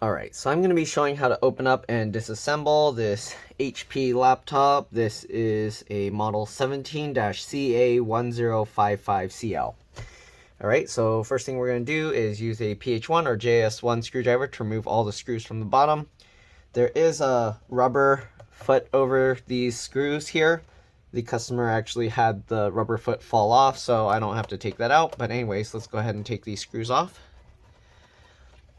Alright, so I'm going to be showing how to open up and disassemble this HP laptop. This is a model 17-CA1055CL. Alright, so first thing we're going to do is use a PH1 or JS1 screwdriver to remove all the screws from the bottom. There is a rubber foot over these screws here. The customer actually had the rubber foot fall off, so I don't have to take that out. But anyways, let's go ahead and take these screws off,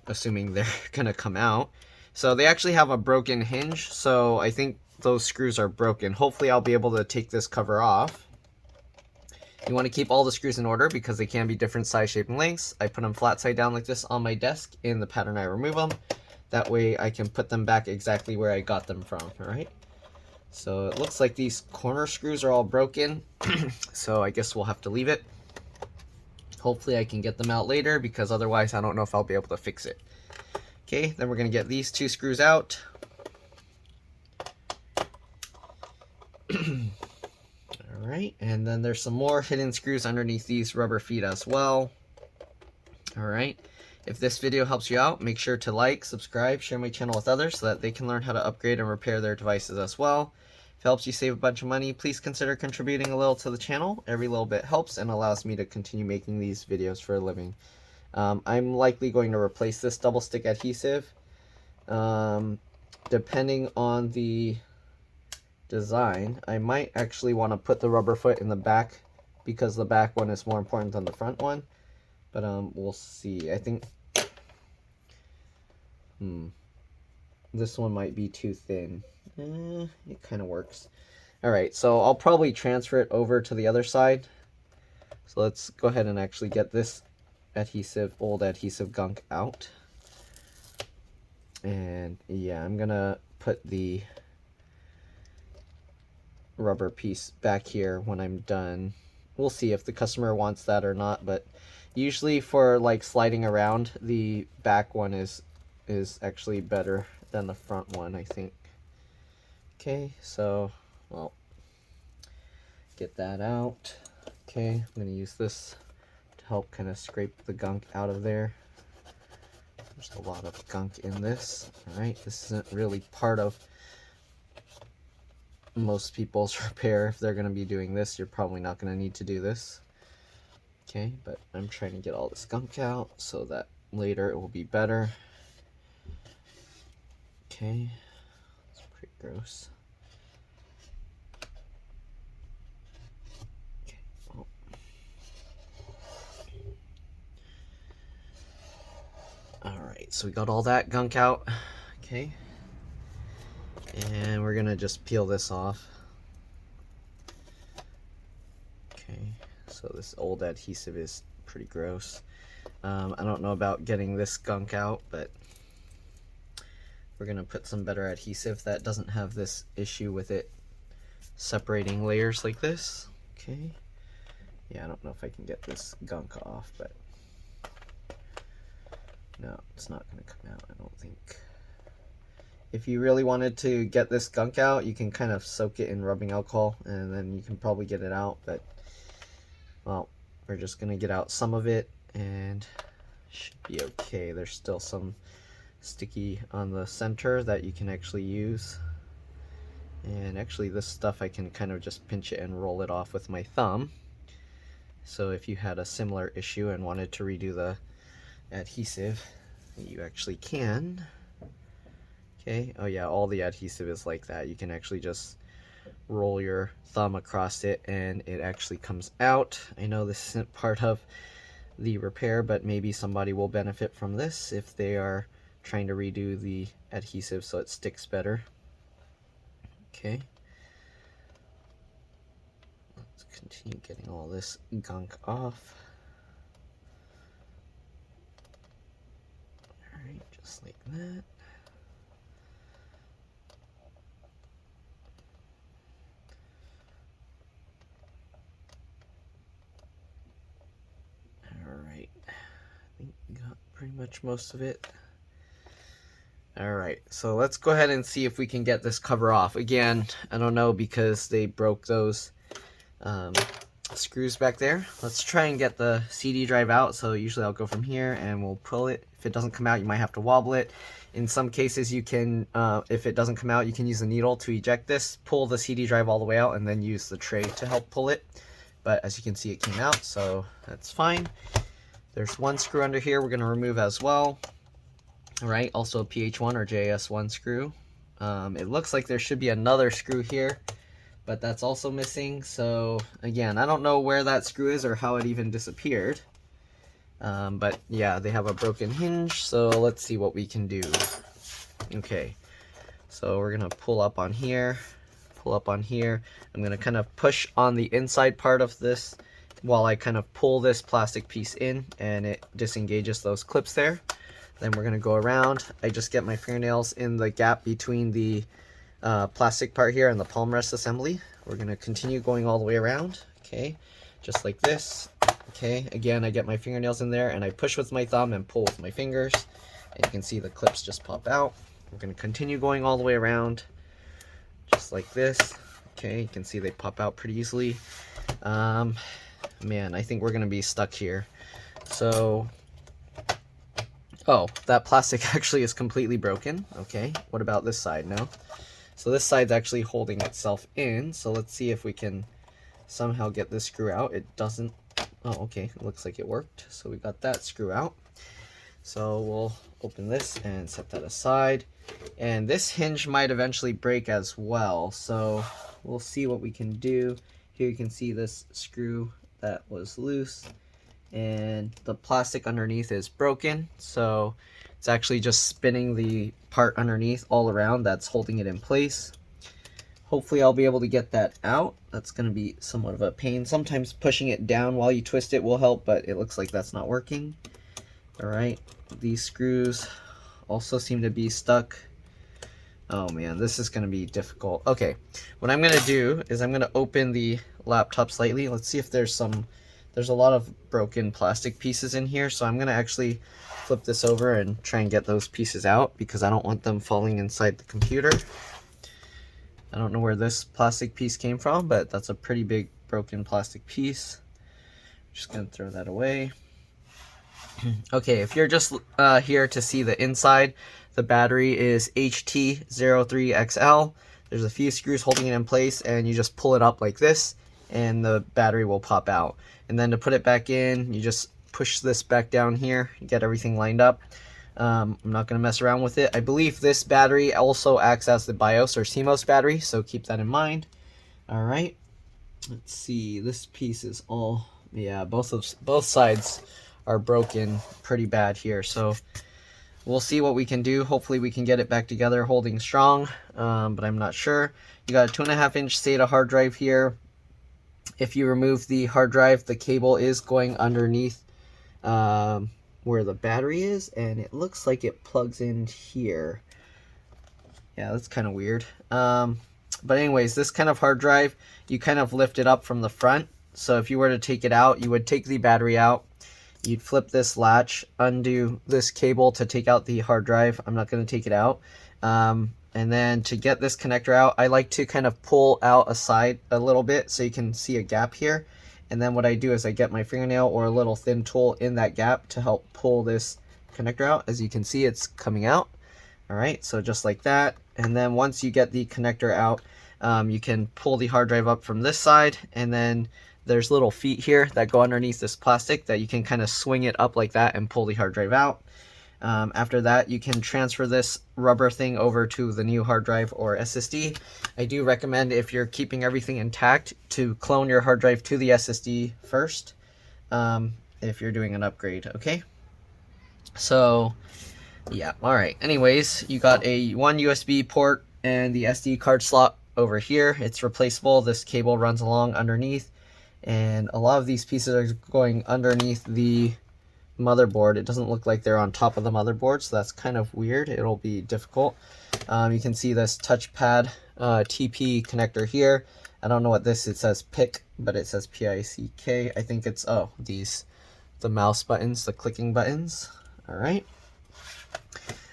assuming they're gonna come out. So they actually have a broken hinge, so I think those screws are broken. Hopefully I'll be able to take this cover off. You want to keep all the screws in order because they can be different size, shape, and lengths. I put them flat side down like this on my desk in the pattern I remove them. That way I can put them back exactly where I got them from. Alright, so it looks like these corner screws are all broken, so I guess we'll have to leave it. Hopefully I can get them out later, because otherwise I don't know if I'll be able to fix it. Okay, then we're going to get these two screws out. Alright, and then there's some more hidden screws underneath these rubber feet as well. Alright, if this video helps you out, make sure to like, subscribe, share my channel with others so that they can learn how to upgrade and repair their devices as well. If it helps you save a bunch of money, please consider contributing a little to the channel. Every little bit helps and allows me to continue making these videos for a living. I'm likely going to replace this double stick adhesive. Depending on the design, I might actually want to put the rubber foot in the back, because the back one is more important than the front one. But we'll see. I think this one might be too thin. It kind of works. Alright, so I'll probably transfer it over to the other side. So let's go ahead and actually get this old adhesive gunk out. And yeah, I'm gonna put the rubber piece back here when I'm done. We'll see if the customer wants that or not, but usually for like sliding around, the back one is actually better than the front one, I think. Okay, so well, get that out. Okay, I'm gonna use this to help kind of scrape the gunk out of there. There's a lot of gunk in this. Alright, this isn't really part of most people's repair. If they're going to be doing this, you're probably not going to need to do this. Okay, but I'm trying to get all this gunk out so that later it will be better. Okay, it's pretty gross. Okay, well. Alright, so we got all that gunk out. Okay. And we're gonna just peel this off. Okay, so this old adhesive is pretty gross. I don't know about getting this gunk out, but we're gonna put some better adhesive that doesn't have this issue with it separating layers like this. Okay. Yeah, I don't know if I can get this gunk off, but no, it's not gonna come out, I don't think. If you really wanted to get this gunk out, you can kind of soak it in rubbing alcohol and then you can probably get it out, but well, we're just gonna get out some of it and should be okay. There's still some sticky on the center that you can actually use, and actually this stuff I can kind of just pinch it and roll it off with my thumb. So if you had a similar issue and wanted to redo the adhesive, you actually can. Okay, oh yeah, all the adhesive is like that. You can actually just roll your thumb across it and it actually comes out. I know this isn't part of the repair, but maybe somebody will benefit from this if they are trying to redo the adhesive so it sticks better. Okay, let's continue getting all this gunk off. Alright, just like that. Alright, I think we got pretty much most of it. Alright, so let's go ahead and see if we can get this cover off. Again, I don't know because they broke those screws back there. Let's try and get the CD drive out. So usually I'll go from here and we'll pull it. If it doesn't come out, you might have to wobble it. In some cases you can, if it doesn't come out, you can use a needle to eject this, pull the CD drive all the way out, and then use the tray to help pull it. But as you can see, it came out, so that's fine. There's one screw under here we're going to remove as well. All right, also a PH1 or JS1 screw. It looks like there should be another screw here, but that's also missing. So again, I don't know where that screw is or how it even disappeared. But yeah, they have a broken hinge, so let's see what we can do. Okay, so we're gonna pull up on here, I'm gonna kind of push on the inside part of this while I kind of pull this plastic piece in, and it disengages those clips there. Then we're gonna go around. I just get my fingernails in the gap between the plastic part here and the palm rest assembly. We're gonna continue going all the way around, okay, just like this. Okay, again, I get my fingernails in there and I push with my thumb and pull with my fingers, and you can see the clips just pop out. We're gonna continue going all the way around, just like this. Okay, you can see they pop out pretty easily. Man, I think we're gonna be stuck here. So, oh, that plastic actually is completely broken. Okay, what about this side? No. So this side's actually holding itself in. So let's see if we can somehow get this screw out. It doesn't. Oh, okay, it looks like it worked. So we got that screw out. So we'll open this and set that aside. And this hinge might eventually break as well. So we'll see what we can do. Here you can see this screw that was loose, and the plastic underneath is broken, so it's actually just spinning the part underneath all around that's holding it in place. Hopefully I'll be able to get that out. That's going to be somewhat of a pain. Sometimes pushing it down while you twist it will help, but it looks like that's not working. All right, these screws also seem to be stuck. Oh man, this is going to be difficult. Okay, what I'm going to do is I'm going to open the laptop slightly. Let's see if there's a lot of broken plastic pieces in here, so I'm going to actually flip this over and try and get those pieces out because I don't want them falling inside the computer. I don't know where this plastic piece came from, but that's a pretty big broken plastic piece. Just going to throw that away. Okay, if you're just here to see the inside, the battery is HT03XL. There's a few screws holding it in place, and you just pull it up like this, and the battery will pop out. And then to put it back in, you just push this back down here, you get everything lined up. I'm not going to mess around with it. I believe this battery also acts as the BIOS or CMOS battery, so keep that in mind. All right, let's see. This piece is all, yeah, both sides are broken pretty bad here. So we'll see what we can do. Hopefully we can get it back together holding strong, but I'm not sure. You got a 2.5-inch SATA hard drive here. If you remove the hard drive, the cable is going underneath where the battery is, and it looks like it plugs in here. Yeah, that's kind of weird. But anyways, this kind of hard drive, you kind of lift it up from the front. So if you were to take it out, you would take the battery out. You'd flip this latch, undo this cable to take out the hard drive. I'm not going to take it out. And then to get this connector out, I like to kind of pull out aside a little bit so you can see a gap here. And then what I do is I get my fingernail or a little thin tool in that gap to help pull this connector out. As you can see, it's coming out. All right, so just like that. And then once you get the connector out, you can pull the hard drive up from this side, and then there's little feet here that go underneath this plastic that you can kind of swing it up like that and pull the hard drive out. After that, you can transfer this rubber thing over to the new hard drive or SSD. I do recommend, if you're keeping everything intact, to clone your hard drive to the SSD first if you're doing an upgrade, okay? So, yeah, all right. Anyways, you got one USB port and the SD card slot over here. It's replaceable. This cable runs along underneath, and a lot of these pieces are going underneath the motherboard. It doesn't look like they're on top of the motherboard, so that's kind of weird. It'll be difficult. You can see this touchpad TP connector here. I don't know what this, it says PIC, but it says PICK. I think it's, oh, the mouse buttons, the clicking buttons. All right.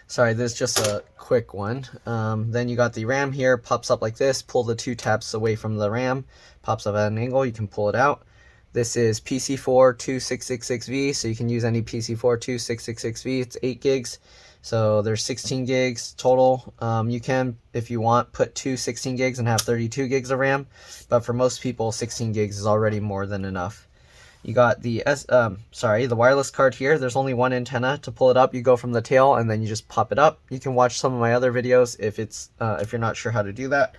Sorry, this is just a quick one. Then you got the RAM here, pops up like this. Pull the two tabs away from the RAM, pops up at an angle, you can pull it out. This is PC4 2666V, so you can use any PC4 2666V. It's 8 gigs. So there's 16 gigs total. You can, if you want, put two 16 gigs and have 32 gigs of RAM, but for most people 16 gigs is already more than enough. You got the the wireless card here. There's only one antenna. To pull it up, you go from the tail and then you just pop it up. You can watch some of my other videos if you're not sure how to do that,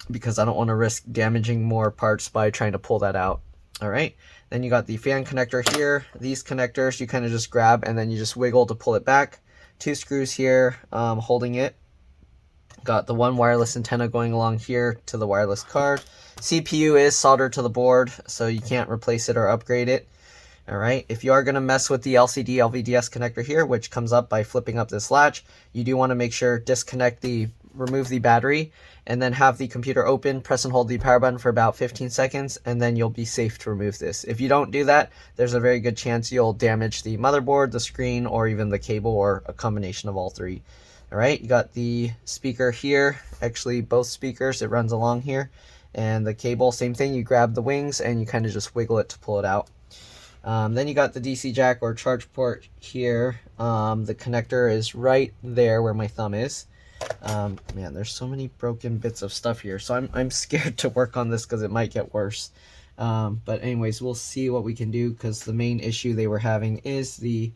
because I don't want to risk damaging more parts by trying to pull that out. All right. Then you got the fan connector here. These connectors you kind of just grab and then you just wiggle to pull it back. Two screws here holding it. Got the one wireless antenna going along here to the wireless card. CPU is soldered to the board, so you can't replace it or upgrade it. All right. If you are going to mess with the LCD LVDS connector here, which comes up by flipping up this latch, you do want to make sure remove the battery, and then have the computer open, press and hold the power button for about 15 seconds, and then you'll be safe to remove this. If you don't do that, there's a very good chance you'll damage the motherboard, the screen, or even the cable, or a combination of all three. All right, you got the speaker here, actually both speakers, it runs along here, and the cable, same thing, you grab the wings and you kind of just wiggle it to pull it out. Then you got the DC jack or charge port here. The connector is right there where my thumb is. Man, there's so many broken bits of stuff here, so I'm scared to work on this because it might get worse. But anyways, we'll see what we can do, because the main issue they were having is the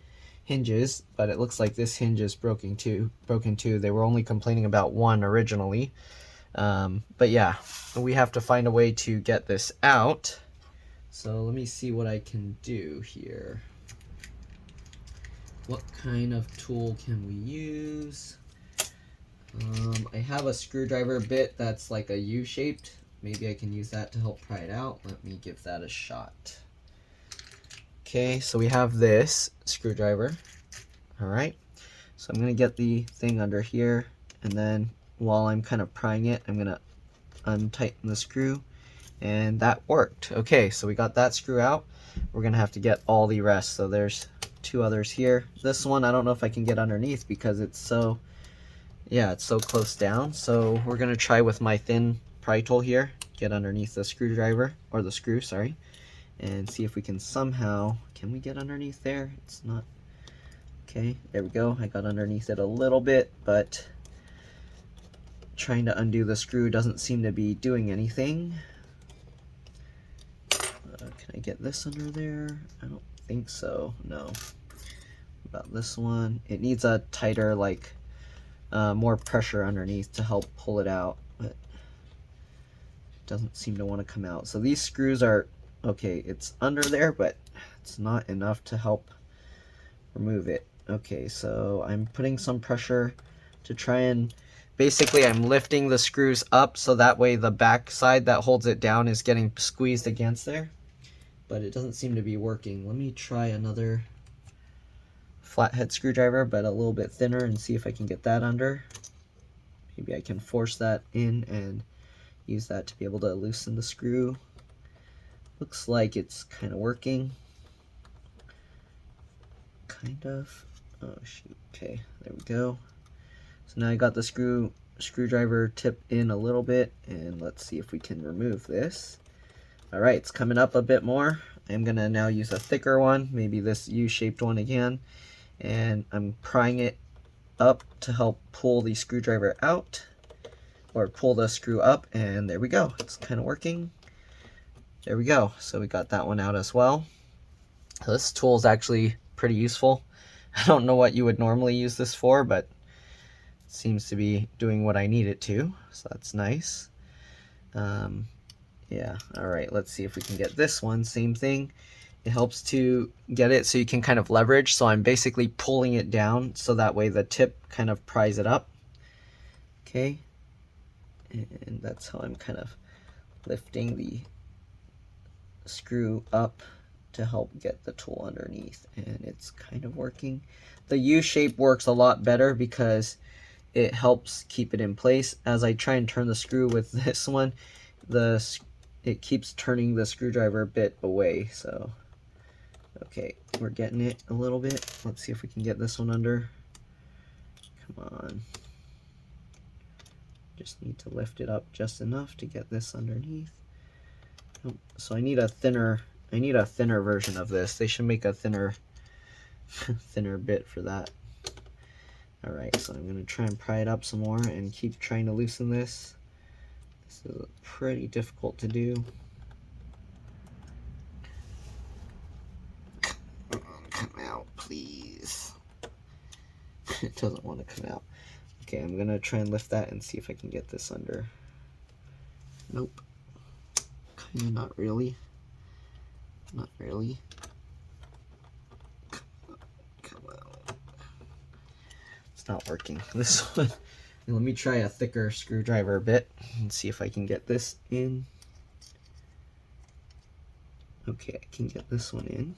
hinges, but it looks like this hinge is broken too. They were only complaining about one originally. But yeah, we have to find a way to get this out. So let me see what I can do here. What kind of tool can we use? I have a screwdriver bit that's like a U-shaped. Maybe I can use that to help pry it out. Let me give that a shot. Okay, so we have this screwdriver. All right, so I'm gonna get the thing under here, and then while I'm kind of prying it, I'm gonna untighten the screw, and that worked. Okay, so we got that screw out. We're gonna have to get all the rest. So there's two others here. This one, I don't know if I can get underneath because it's so close down. So we're gonna try with my thin pry tool here, get underneath the screwdriver, or the screw, sorry, and see if we can somehow, can we get underneath there? It's not, okay, there we go. I got underneath it a little bit, but trying to undo the screw doesn't seem to be doing anything. Can I get this under there? I don't think so, no. About this one, it needs a tighter, like, more pressure underneath to help pull it out, but it doesn't seem to want to come out. So these screws are, okay, it's under there, but it's not enough to help remove it. Okay, so I'm putting some pressure to try and, basically I'm lifting the screws up so that way the back side that holds it down is getting squeezed against there, but it doesn't seem to be working. Let me try another flathead screwdriver, but a little bit thinner, and see if I can get that under. Maybe I can force that in and use that to be able to loosen the screw. Looks like it's kind of working. Kind of. Oh shoot. Okay, there we go. So now I got the screwdriver tip in a little bit, and let's see if we can remove this. All right, it's coming up a bit more. I'm gonna now use a thicker one, maybe this U-shaped one again, and I'm prying it up to help pull the screwdriver out, or pull the screw up, and there we go. It's kind of working. There we go. So we got that one out as well. So this tool is actually pretty useful. I don't know what you would normally use this for, but it seems to be doing what I need it to, so that's nice. Yeah, all right, let's see if we can get this one. Same thing. It helps to get it so you can kind of leverage. So I'm basically pulling it down so that way the tip kind of pries it up. Okay, and that's how I'm kind of lifting the screw up to help get the tool underneath, and it's kind of working. The U shape works a lot better because it helps keep it in place. As I try and turn the screw with this one, it keeps turning the screwdriver bit away. So okay, we're getting it a little bit. Let's see if we can get this one under. Come on, just need to lift it up just enough to get this underneath. So I need a thinner version of this. They should make a thinner bit for that. Alright, so I'm going to try and pry it up some more and keep trying to loosen this. This is pretty difficult to do. Come out, please. It doesn't want to come out. Okay, I'm going to try and lift that and see if I can get this under. Nope. Kind of not really. Not really. Come on. It's not working. This one. Let me try a thicker screwdriver a bit and see if I can get this in. Okay, I can get this one in.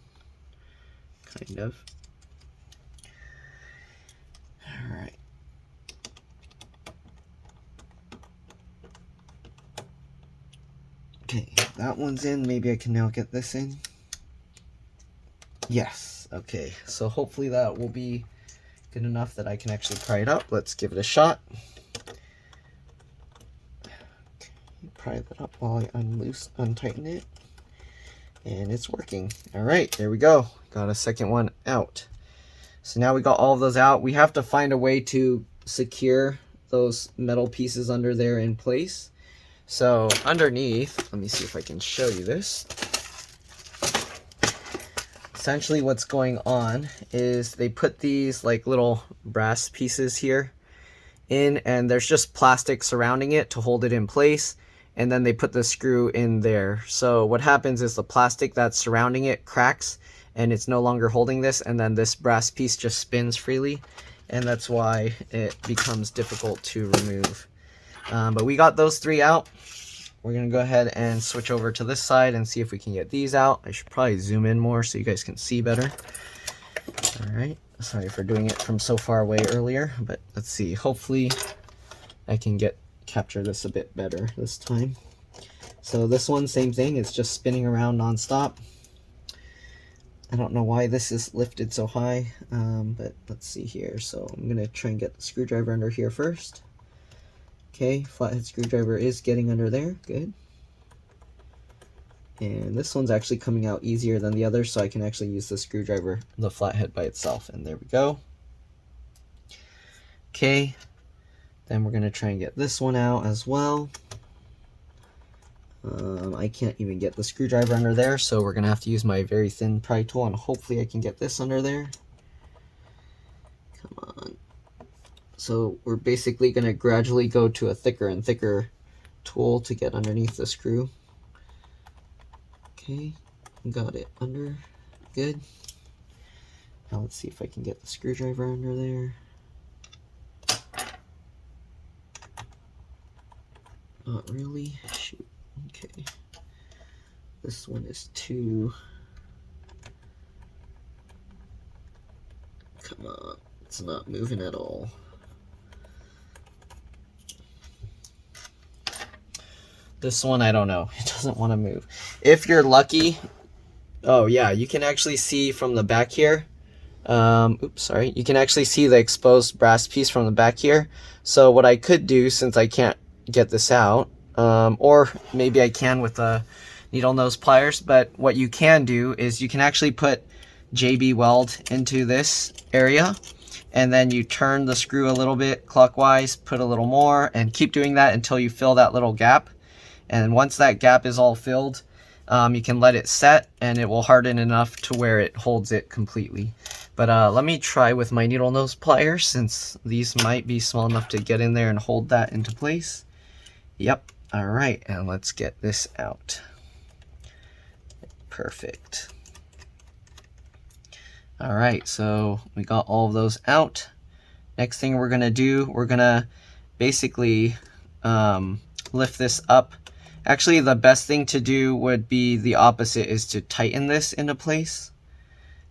Kind of. Alright. Okay, that one's in. Maybe I can now get this in. Yes. Okay, so hopefully that will be good enough that I can actually pry it up. Let's give it a shot. Okay, pry that up while I untighten it. And it's working. Alright, there we go. Got a second one out. So now we got all of those out. We have to find a way to secure those metal pieces under there in place. So underneath, let me see if I can show you this. Essentially what's going on is they put these like little brass pieces here in, and there's just plastic surrounding it to hold it in place, and then they put the screw in there. So what happens is the plastic that's surrounding it cracks and it's no longer holding this, and then this brass piece just spins freely, and that's why it becomes difficult to remove. But we got those three out. We're gonna go ahead and switch over to this side and see if we can get these out. I should probably zoom in more so you guys can see better. All right, sorry for doing it from so far away earlier, but let's see. Hopefully I can capture this a bit better this time. So this one, same thing, it's just spinning around non-stop. I don't know why this is lifted so high, but let's see here. So I'm gonna try and get the screwdriver under here first. Okay, flathead screwdriver is getting under there, good. And this one's actually coming out easier than the other, so I can actually use the screwdriver, the flathead by itself, and there we go. Okay, then we're gonna try and get this one out as well. I can't even get the screwdriver under there, so we're gonna have to use my very thin pry tool, and hopefully I can get this under there. Come on. So we're basically gonna gradually go to a thicker and thicker tool to get underneath the screw. Okay, got it under, good. Now let's see if I can get the screwdriver under there. Not really, shoot. Okay, this one is too, come on, it's not moving at all. This one, I don't know, it doesn't want to move. If you're lucky, oh yeah, you can actually see from the back here, oops, sorry, you can actually see the exposed brass piece from the back here. So what I could do, since I can't get this out, or maybe I can with the needle nose pliers, but what you can do is you can actually put JB weld into this area, and then you turn the screw a little bit clockwise, put a little more, and keep doing that until you fill that little gap. And once that gap is all filled, you can let it set, and it will harden enough to where it holds it completely. But let me try with my needle nose pliers, since these might be small enough to get in there and hold that into place. Yep. All right, and let's get this out. Perfect. All right, so we got all of those out. Next thing we're gonna do, we're gonna basically lift this up. Actually, the best thing to do would be the opposite, is to tighten this into place.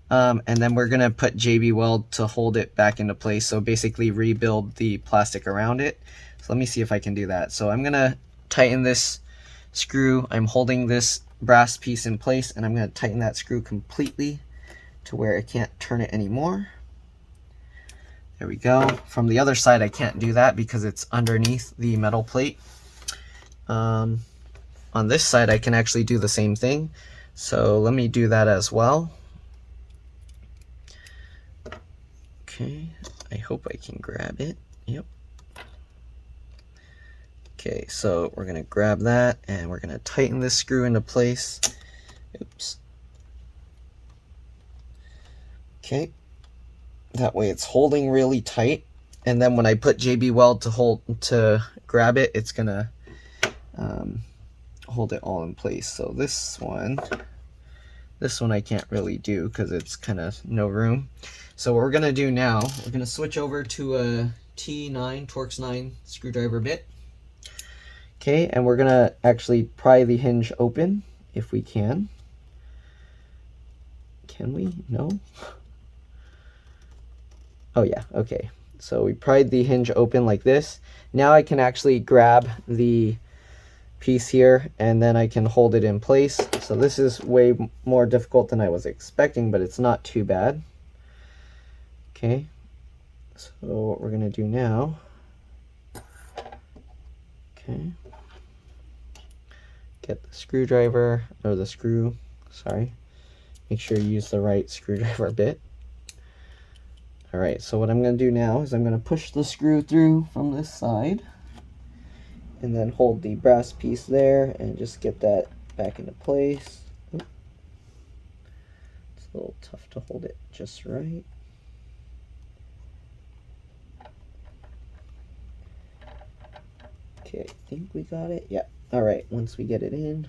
And then we're gonna put JB weld to hold it back into place. So basically rebuild the plastic around it. So let me see if I can do that. So I'm gonna tighten this screw. I'm holding this brass piece in place, and I'm going to tighten that screw completely to where I can't turn it anymore. There we go. From the other side I can't do that because it's underneath the metal plate. On this side I can actually do the same thing, so let me do that as well. Okay, I hope I can grab it. Yep. Okay, so we're gonna grab that and we're gonna tighten this screw into place. Oops. Okay, that way it's holding really tight, and then when I put JB Weld to grab it, it's gonna hold it all in place. So this one I can't really do because it's kind of no room. So what we're gonna do now, we're gonna switch over to a T9 Torx 9 screwdriver bit. Okay, and we're gonna actually pry the hinge open if we can. Can we? No? Oh yeah, okay. So we pried the hinge open like this. Now I can actually grab the piece here and then I can hold it in place. So this is way more difficult than I was expecting, but it's not too bad. Okay, so what we're gonna do now, okay, get the screwdriver, or the screw, sorry. Make sure you use the right screwdriver bit. All right, so what I'm gonna do now is I'm gonna push the screw through from this side and then hold the brass piece there and just get that back into place. Oop. It's a little tough to hold it just right. Okay, I think we got it. Yeah. All right, once we get it in,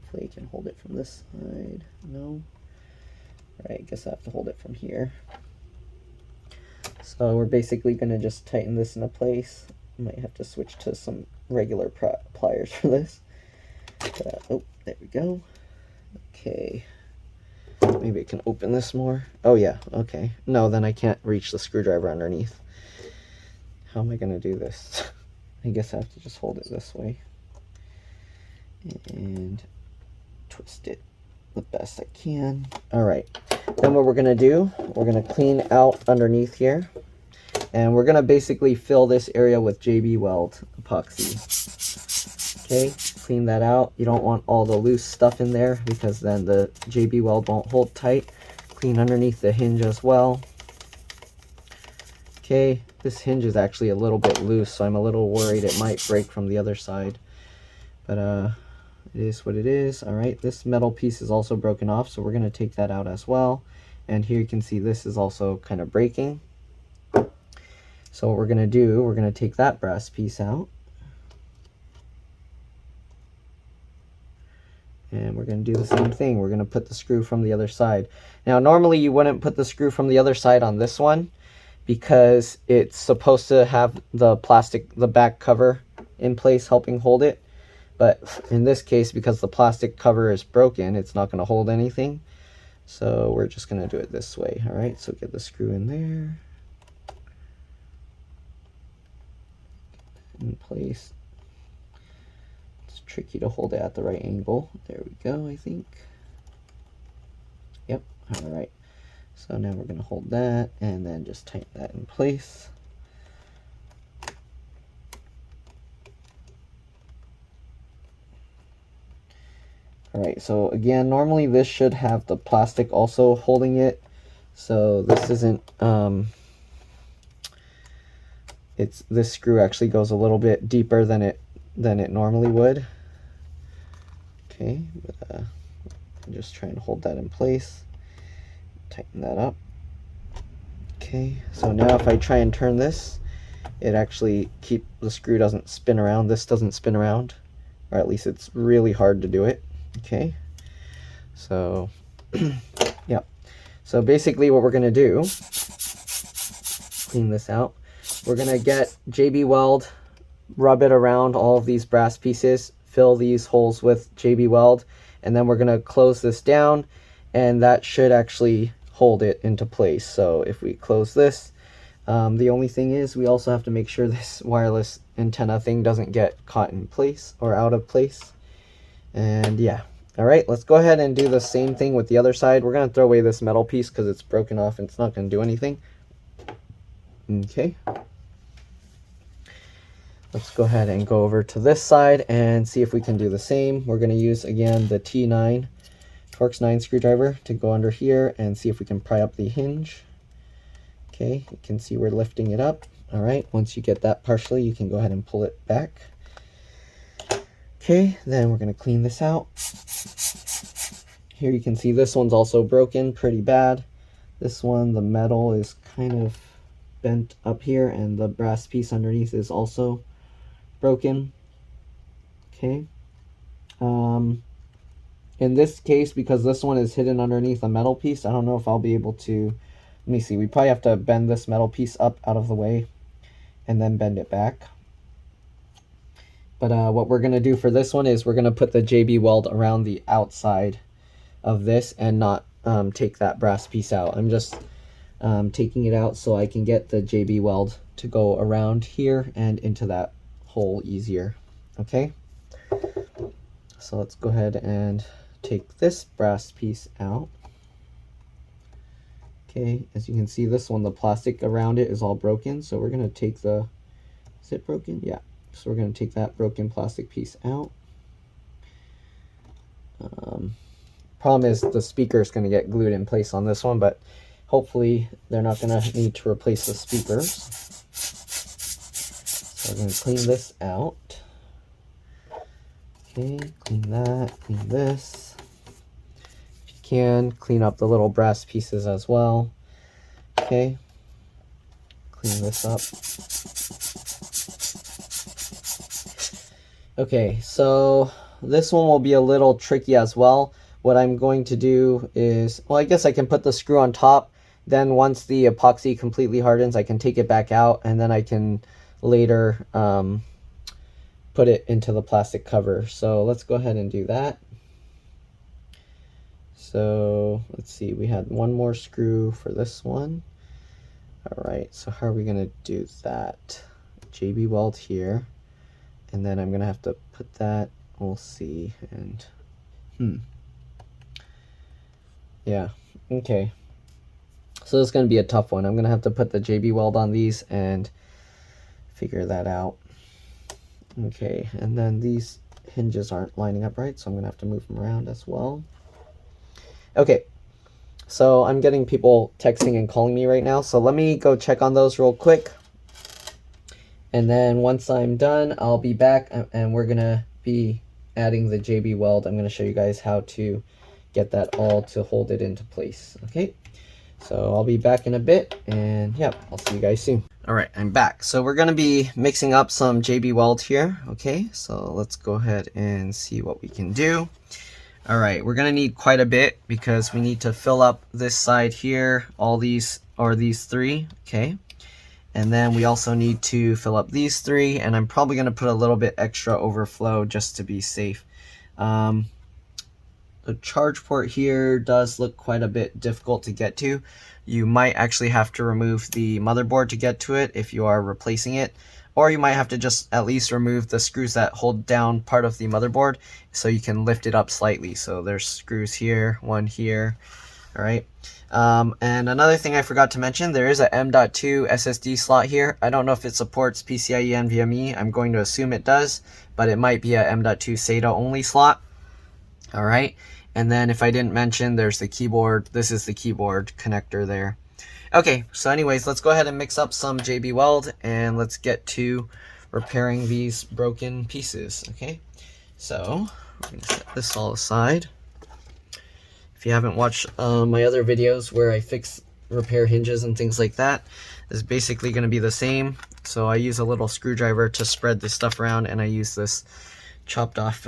hopefully I can hold it from this side. No. All right, I guess I have to hold it from here. So we're basically going to just tighten this into place. Might have to switch to some regular pliers for this. Oh, there we go. Okay. Maybe I can open this more. Oh yeah, okay. No, then I can't reach the screwdriver underneath. How am I going to do this? I guess I have to just hold it this way. And twist it the best I can. All right. Then what we're going to do, we're going to clean out underneath here. And we're going to basically fill this area with JB Weld epoxy. Okay, clean that out. You don't want all the loose stuff in there because then the JB Weld won't hold tight. Clean underneath the hinge as well. Okay, this hinge is actually a little bit loose, so I'm a little worried it might break from the other side. But it is what it is. All right, this metal piece is also broken off, so we're going to take that out as well. And here you can see this is also kind of breaking. So what we're going to do, we're going to take that brass piece out. And we're going to do the same thing. We're going to put the screw from the other side. Now, normally you wouldn't put the screw from the other side on this one because it's supposed to have the plastic, the back cover in place helping hold it. But in this case, because the plastic cover is broken, it's not going to hold anything. So we're just going to do it this way. All right, so get the screw in there. In place. It's tricky to hold it at the right angle. There we go, I think. Yep, all right. So now we're going to hold that and then just tighten that in place. All right, so again, normally this should have the plastic also holding it. So this isn't, this screw actually goes a little bit deeper than it normally would. Okay, but just try and hold that in place. Tighten that up. Okay, so now if I try and turn this, it actually the screw doesn't spin around. This doesn't spin around, or at least it's really hard to do it. Okay, so yeah. So basically what we're gonna do, clean this out. We're gonna get JB Weld, rub it around all of these brass pieces, fill these holes with JB Weld, and then we're gonna close this down, and that should actually hold it into place. So if we close this, the only thing is we also have to make sure this wireless antenna thing doesn't get caught in place or out of place. And yeah, all right, let's go ahead and do the same thing with the other side. We're gonna throw away this metal piece because it's broken off and it's not gonna do anything. Okay. Let's go ahead and go over to this side and see if we can do the same. We're going to use, again, the T9 Torx 9 screwdriver to go under here and see if we can pry up the hinge. Okay, you can see we're lifting it up. All right, once you get that partially, you can go ahead and pull it back. Okay, then we're going to clean this out. Here you can see this one's also broken pretty bad. This one, the metal is kind of bent up here, and the brass piece underneath is also broken. Okay. In this case, because this one is hidden underneath a metal piece, I don't know if I'll be able to. Let me see. We probably have to bend this metal piece up out of the way and then bend it back. But what we're going to do for this one is we're going to put the JB weld around the outside of this and not take that brass piece out. I'm just taking it out so I can get the JB weld to go around here and into that hole easier. Okay, so let's go ahead and take this brass piece out. Okay, as you can see, this one, the plastic around it is all broken, so we're going to take the, is it broken? Yeah, so we're going to take that broken plastic piece out. Problem is the speaker is going to get glued in place on this one, but hopefully they're not going to need to replace the speakers. So we're going to clean this out. Okay, clean that, clean this. If you can, clean up the little brass pieces as well. Okay, clean this up. Okay, so this one will be a little tricky as well. What I'm going to do is, well, I guess I can put the screw on top. Then once the epoxy completely hardens, I can take it back out, and then I can later put it into the plastic cover. So let's go ahead and do that. So let's see, we had one more screw for this one. All right, so how are we gonna do that? JB weld here, and then I'm gonna have to put that, we'll see, and yeah, okay. So this is gonna be a tough one. I'm gonna have to put the JB weld on these and figure that out. Okay, and then these hinges aren't lining up right, so I'm gonna have to move them around as well. Okay, so I'm getting people texting and calling me right now, so let me go check on those real quick. And then once I'm done, I'll be back, and we're gonna be adding the JB weld. I'm gonna show you guys how to get that all to hold it into place. Okay, so I'll be back in a bit, and yeah, I'll see you guys soon. All right, I'm back. So we're gonna be mixing up some JB weld here. Okay, so let's go ahead and see what we can do. All right, we're gonna need quite a bit because we need to fill up this side here, all these, or these three, okay? And then we also need to fill up these three, and I'm probably gonna put a little bit extra overflow just to be safe. The charge port here does look quite a bit difficult to get to. You might actually have to remove the motherboard to get to it if you are replacing it, or you might have to just at least remove the screws that hold down part of the motherboard so you can lift it up slightly. So there's screws here, one here, all right. And another thing I forgot to mention, there is a M.2 SSD slot here. I don't know if it supports PCIe NVMe. I'm going to assume it does, but it might be a M.2 SATA only slot. All right, and then if I didn't mention, there's the keyboard. This is the keyboard connector there. Okay, so anyways, let's go ahead and mix up some JB weld, and let's get to repairing these broken pieces. Okay, so we're gonna set this all aside. If you haven't watched my other videos where I repair hinges and things like that, is basically going to be the same. So I use a little screwdriver to spread this stuff around, and I use this chopped off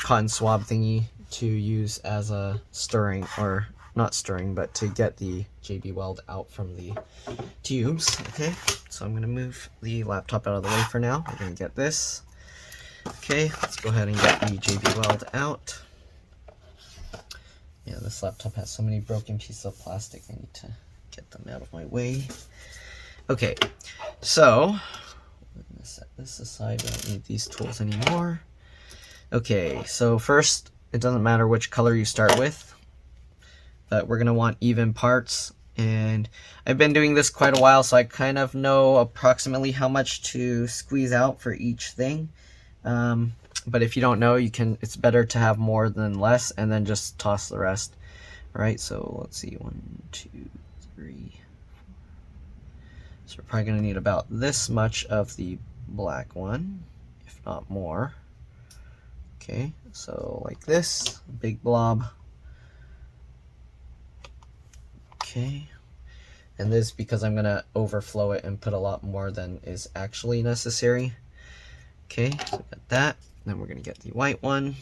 cotton swab thingy to use as a stirring, or not stirring, but to get the JB weld out from the tubes. Okay, so I'm going to move the laptop out of the way for now. We're going to get this. Okay, let's go ahead and get the JB weld out. Yeah, this laptop has so many broken pieces of plastic. I need to get them out of my way. Okay, so I'm going to set this aside. I don't need these tools anymore. Okay, so first, it doesn't matter which color you start with, but we're going to want even parts. And I've been doing this quite a while, so I kind of know approximately how much to squeeze out for each thing. But if you don't know, it's better to have more than less, and then just toss the rest. All right, so let's see, 1, 2, 3, So we're probably going to need about this much of the black one, if not more. Okay, so like this, big blob. Okay, and this because I'm going to overflow it and put a lot more than is actually necessary. Okay, so we got that. Then we're going to get the white one.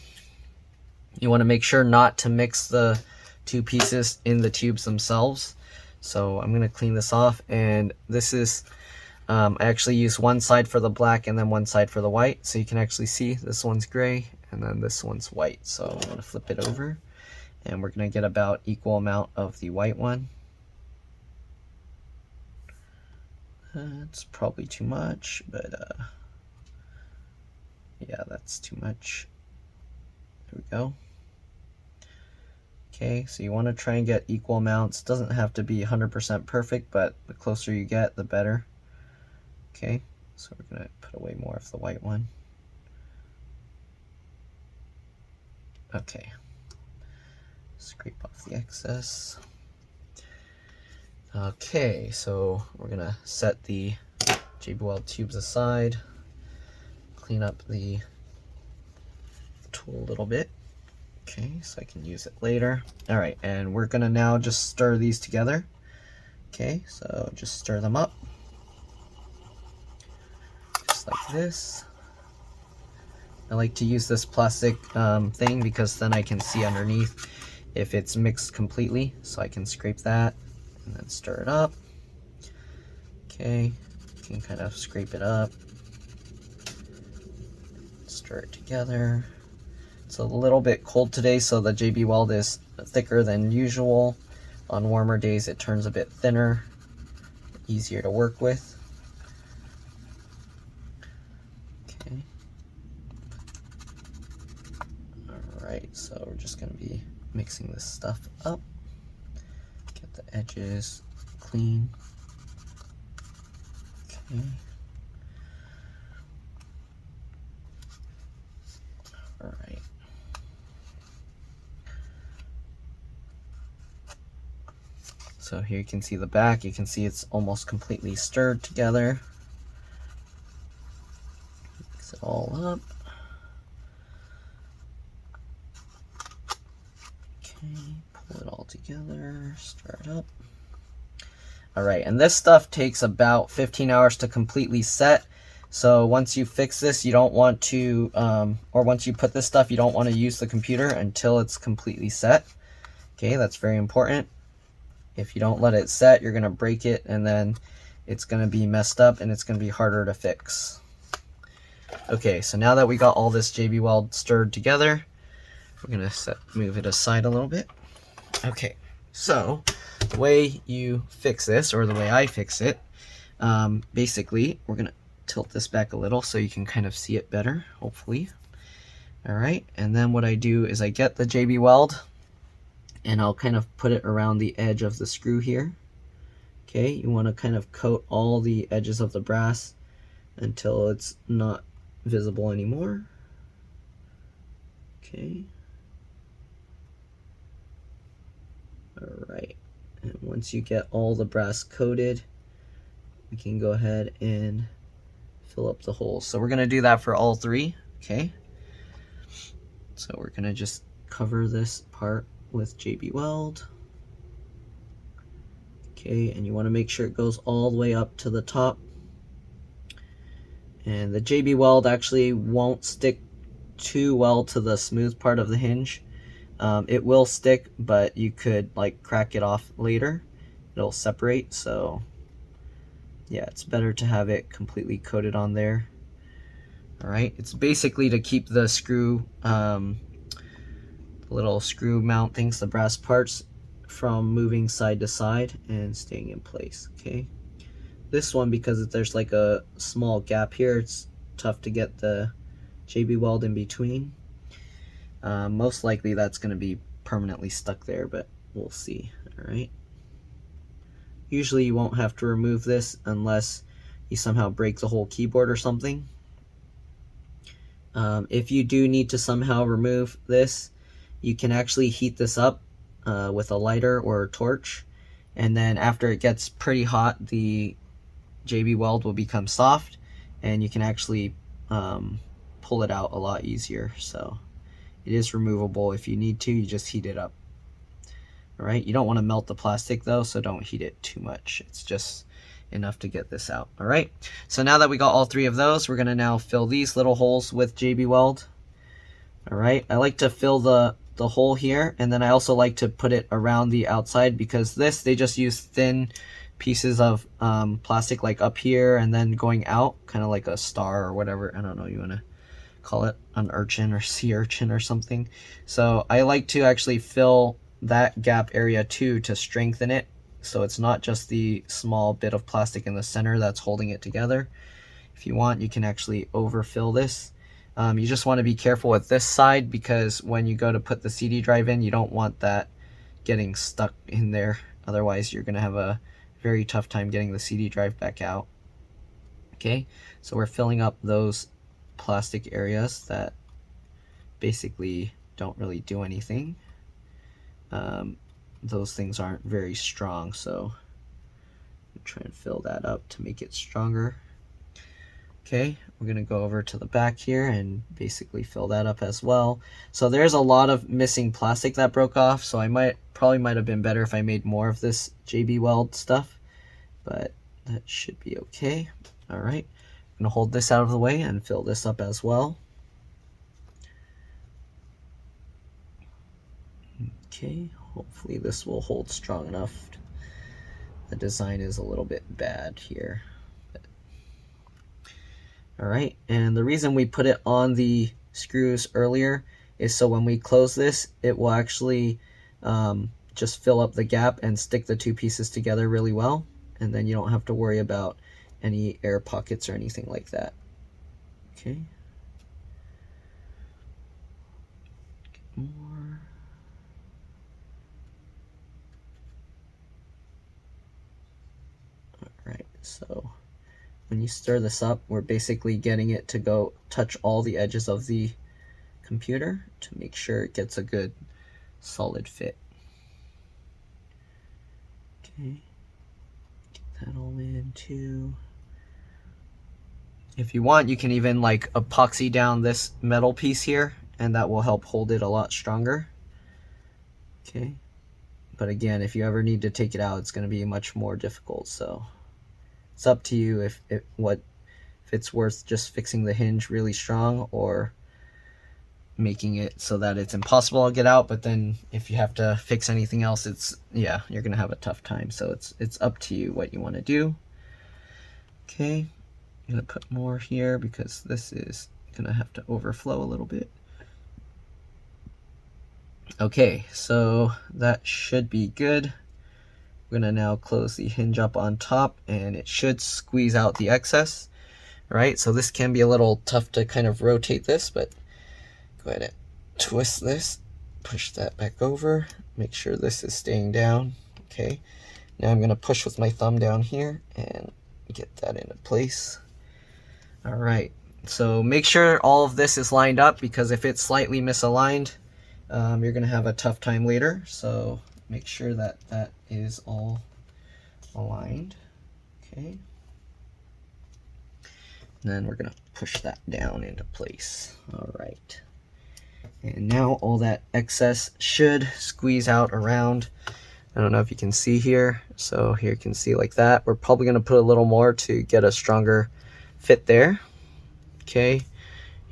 You want to make sure not to mix the two pieces in the tubes themselves. So I'm going to clean this off, and this is, I actually use one side for the black and then one side for the white. So you can actually see this one's gray and then this one's white. So I'm going to flip it over, and we're going to get about equal amount of the white one. It's probably too much, but yeah, that's too much. There we go. Okay, so you want to try and get equal amounts. Doesn't have to be 100% perfect, but the closer you get, the better. Okay, so we're going to put away more of the white one. Okay, scrape off the excess. Okay, so we're going to set the JB Weld tubes aside, clean up the tool a little bit. Okay, so I can use it later. All right, and we're gonna now just stir these together. Okay, so just stir them up. Just like this. I like to use this plastic thing because then I can see underneath if it's mixed completely. So I can scrape that and then stir it up. Okay, you can kind of scrape it up. Stir it together. It's a little bit cold today, so the JB Weld is thicker than usual. On warmer days, it turns a bit thinner, easier to work with. Okay. Alright, so we're just going to be mixing this stuff up. Get the edges clean. Okay. Alright. So here you can see the back. You can see it's almost completely stirred together. Mix it all up. Okay, pull it all together, stir it up. Alright, and this stuff takes about 15 hours to completely set. So once you fix this, you don't want to, or once you put this stuff, you don't want to use the computer until it's completely set. Okay, that's very important. If you don't let it set, you're going to break it, and then it's going to be messed up, and it's going to be harder to fix. Okay, so now that we got all this JB Weld stirred together, we're going to move it aside a little bit. Okay, so the way you fix this, or the way I fix it, basically, we're going to tilt this back a little so you can kind of see it better, hopefully. Alright, and then what I do is I get the JB Weld, and I'll kind of put it around the edge of the screw here. Okay, you want to kind of coat all the edges of the brass until it's not visible anymore. Okay. Alright, and once you get all the brass coated, we can go ahead and fill up the holes. So we're going to do that for all three. Okay. So we're going to just cover this part with JB Weld. Okay, and you want to make sure it goes all the way up to the top. And the JB Weld actually won't stick too well to the smooth part of the hinge. It will stick, but you could like crack it off later. It'll separate, so yeah, it's better to have it completely coated on there. Alright, it's basically to keep the screw, little screw mount things, the brass parts, from moving side to side and staying in place. Okay, this one, because there's like a small gap here, it's tough to get the JB Weld in between. Most likely that's going to be permanently stuck there, but we'll see. Alright, usually you won't have to remove this unless you somehow break the whole keyboard or something. If you do need to somehow remove this, you can actually heat this up with a lighter or a torch, and then after it gets pretty hot, the JB Weld will become soft, and you can actually pull it out a lot easier. So it is removable if you need to. You just heat it up. All right, you don't want to melt the plastic though, so don't heat it too much. It's just enough to get this out. All right, so now that we got all 3 of those, we're gonna now fill these little holes with JB Weld. All right, I like to fill the hole here, and then I also like to put it around the outside, because they just use thin pieces of plastic like up here and then going out, kind of like a star or whatever. I don't know, you want to call it an urchin or sea urchin or something. So I like to actually fill that gap area too, to strengthen it, so it's not just the small bit of plastic in the center that's holding it together. If you want, you can actually overfill this. You just want to be careful with this side, because when you go to put the CD drive in, you don't want that getting stuck in there. Otherwise, you're going to have a very tough time getting the CD drive back out. Okay, so we're filling up those plastic areas that basically don't really do anything. Those things aren't very strong, so try and fill that up to make it stronger. Okay, we're gonna go over to the back here and basically fill that up as well. So there's a lot of missing plastic that broke off, so I probably might have been better if I made more of this JB Weld stuff, but that should be okay. All right, I'm gonna hold this out of the way and fill this up as well. Okay, hopefully this will hold strong enough. The design is a little bit bad here. All right, and the reason we put it on the screws earlier is so when we close this, it will actually just fill up the gap and stick the 2 pieces together really well, and then you don't have to worry about any air pockets or anything like that. Okay. Get more. All right, so when you stir this up, we're basically getting it to go touch all the edges of the computer to make sure it gets a good solid fit. Okay, get that all in too. If you want, you can even like epoxy down this metal piece here, and that will help hold it a lot stronger. Okay, but again, if you ever need to take it out, it's going to be much more difficult, so it's up to you if it's worth just fixing the hinge really strong or making it so that it's impossible to get out. But then if you have to fix anything else, you're gonna have a tough time. So it's up to you what you want to do. Okay, I'm gonna put more here because this is gonna have to overflow a little bit. Okay, so that should be good. We're gonna now close the hinge up on top, and it should squeeze out the excess. Right, so this can be a little tough to kind of rotate this, but go ahead and twist this, push that back over, make sure this is staying down. Okay, now I'm gonna push with my thumb down here and get that into place. All right, so make sure all of this is lined up, because if it's slightly misaligned, you're gonna have a tough time later. So make sure that that is all aligned. Okay. And then we're gonna push that down into place. All right. And now all that excess should squeeze out around. I don't know if you can see here. So here you can see like that. We're probably gonna put a little more to get a stronger fit there. Okay.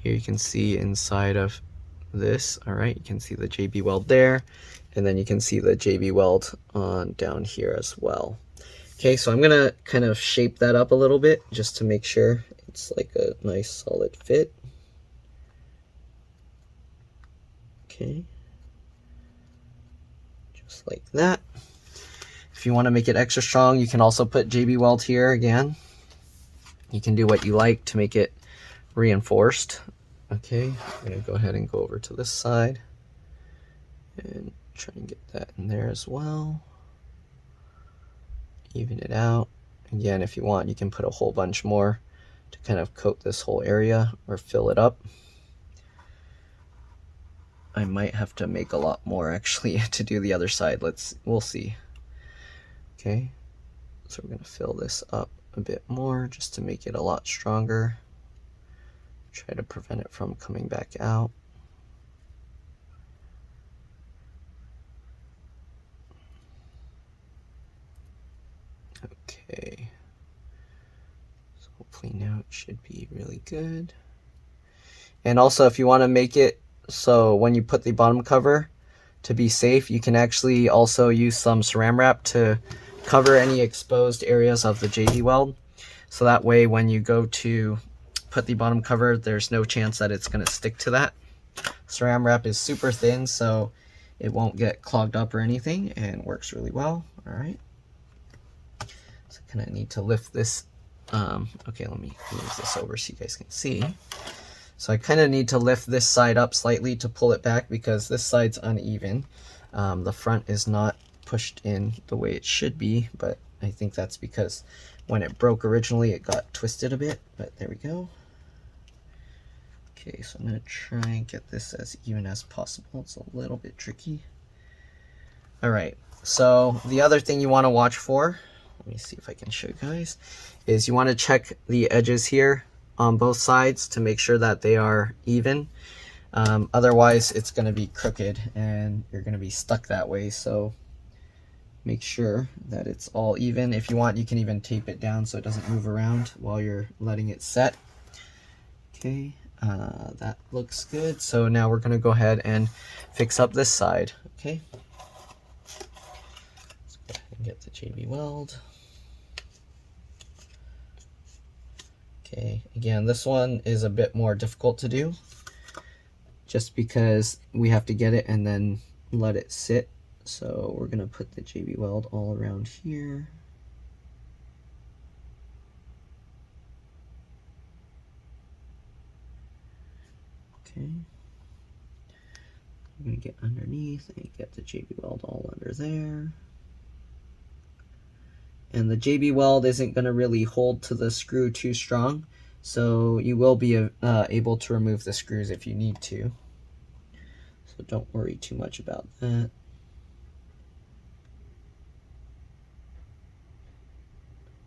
Here you can see inside of this. All right. You can see the JB Weld there. And then you can see the JB Weld on down here as well. Okay, so I'm gonna kind of shape that up a little bit just to make sure it's like a nice solid fit. Okay, just like that. If you want to make it extra strong, you can also put JB Weld here again. You can do what you like to make it reinforced. Okay, I'm gonna go ahead and go over to this side and try and get that in there as well. Even it out. Again, if you want, you can put a whole bunch more to kind of coat this whole area or fill it up. I might have to make a lot more actually to do the other side. We'll see. Okay, so we're gonna fill this up a bit more just to make it a lot stronger. Try to prevent it from coming back out. Okay, so hopefully now it should be really good. And also, if you want to make it so when you put the bottom cover, to be safe, you can actually also use some saran wrap to cover any exposed areas of the JB weld. So that way when you go to put the bottom cover, there's no chance that it's going to stick to that. Saran wrap is super thin, so it won't get clogged up or anything, and works really well. All right. So I kind of need to lift this. Okay, let me move this over so you guys can see. So I kind of need to lift this side up slightly to pull it back because this side's uneven. The front is not pushed in the way it should be, but I think that's because when it broke originally it got twisted a bit, but there we go. Okay, so I'm going to try and get this as even as possible. It's a little bit tricky. Alright, so the other thing you want to watch for, let me see if I can show you guys, is you want to check the edges here on both sides to make sure that they are even. Otherwise it's going to be crooked and you're going to be stuck that way, so make sure that it's all even. If you want, you can even tape it down so it doesn't move around while you're letting it set. Okay, that looks good. So now we're going to go ahead and fix up this side. Okay, let's go ahead and get the JB weld. Okay, again, this one is a bit more difficult to do just because we have to get it and then let it sit. So we're going to put the JB weld all around here. Okay. I'm going to get underneath and get the JB weld all under there. And the JB weld isn't going to really hold to the screw too strong, so you will be able to remove the screws if you need to. So don't worry too much about that.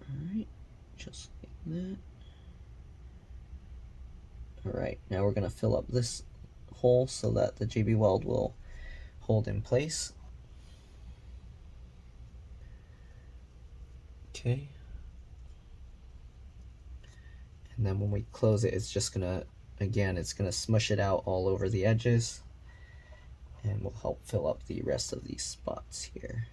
Alright, just like that. Alright, now we're going to fill up this hole so that the JB weld will hold in place. Okay. And then when we close it, it's just gonna, again, it's gonna smush it out all over the edges and will help fill up the rest of these spots here.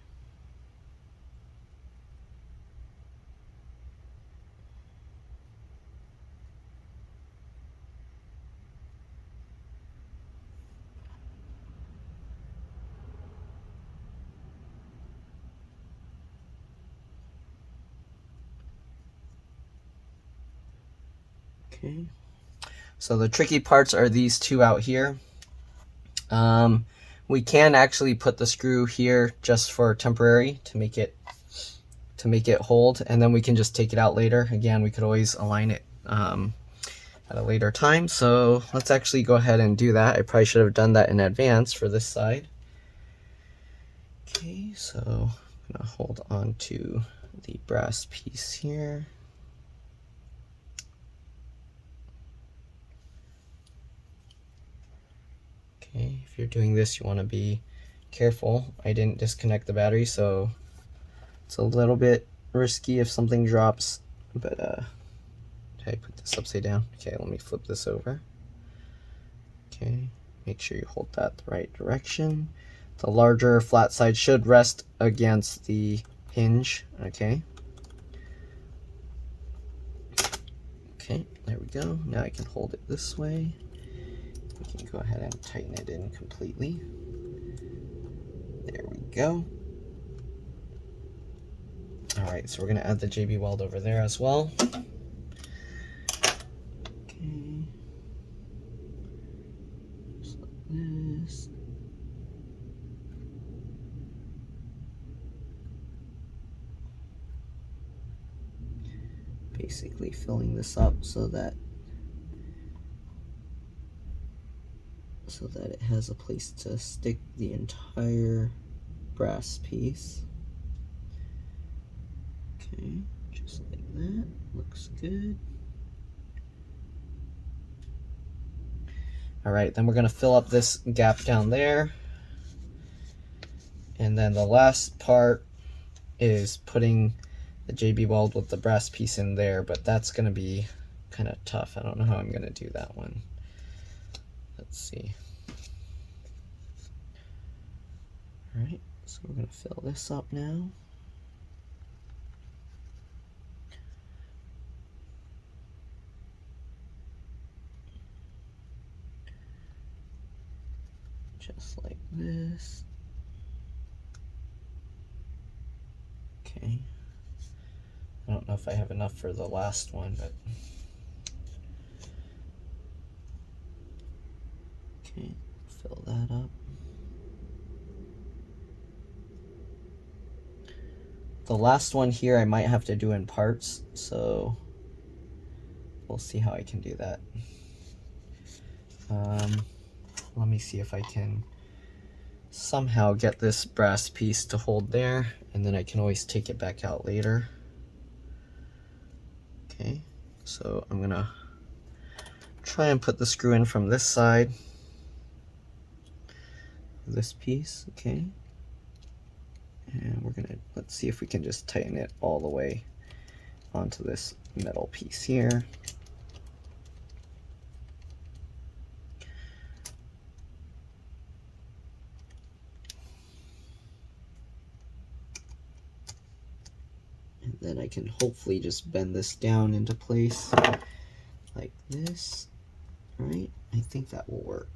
Okay, so the tricky parts are these two out here. We can actually put the screw here just for temporary to make it hold, and then we can just take it out later. Again, we could always align it at a later time. So let's actually go ahead and do that. I probably should have done that in advance for this side. Okay, so I'm gonna hold on to the brass piece here. Okay, if you're doing this, you want to be careful. I didn't disconnect the battery, so it's a little bit risky if something drops, but did I put this upside down? Okay, let me flip this over. Okay, make sure you hold that the right direction. The larger flat side should rest against the hinge. Okay. Okay, there we go. Now I can hold it this way. We can go ahead and tighten it in completely. There we go. Alright, so we're going to add the JB weld over there as well. Okay. Just like this. Basically filling this up so that it has a place to stick the entire brass piece. Okay, just like that. Looks good. All right, then we're gonna fill up this gap down there. And then the last part is putting the JB weld with the brass piece in there, but that's gonna be kind of tough. I don't know how I'm gonna do that one. Let's see. All right, so we're gonna fill this up now. Just like this. Okay. I don't know if I have enough for the last one, but okay, fill that up. The last one here I might have to do in parts, so we'll see how I can do that. Let me see if I can somehow get this brass piece to hold there, and then I can always take it back out later. Okay, so I'm gonna try and put the screw in from this side, this piece, okay? And we're gonna, let's see if we can just tighten it all the way onto this metal piece here. And then I can hopefully just bend this down into place like this, right? I think that will work.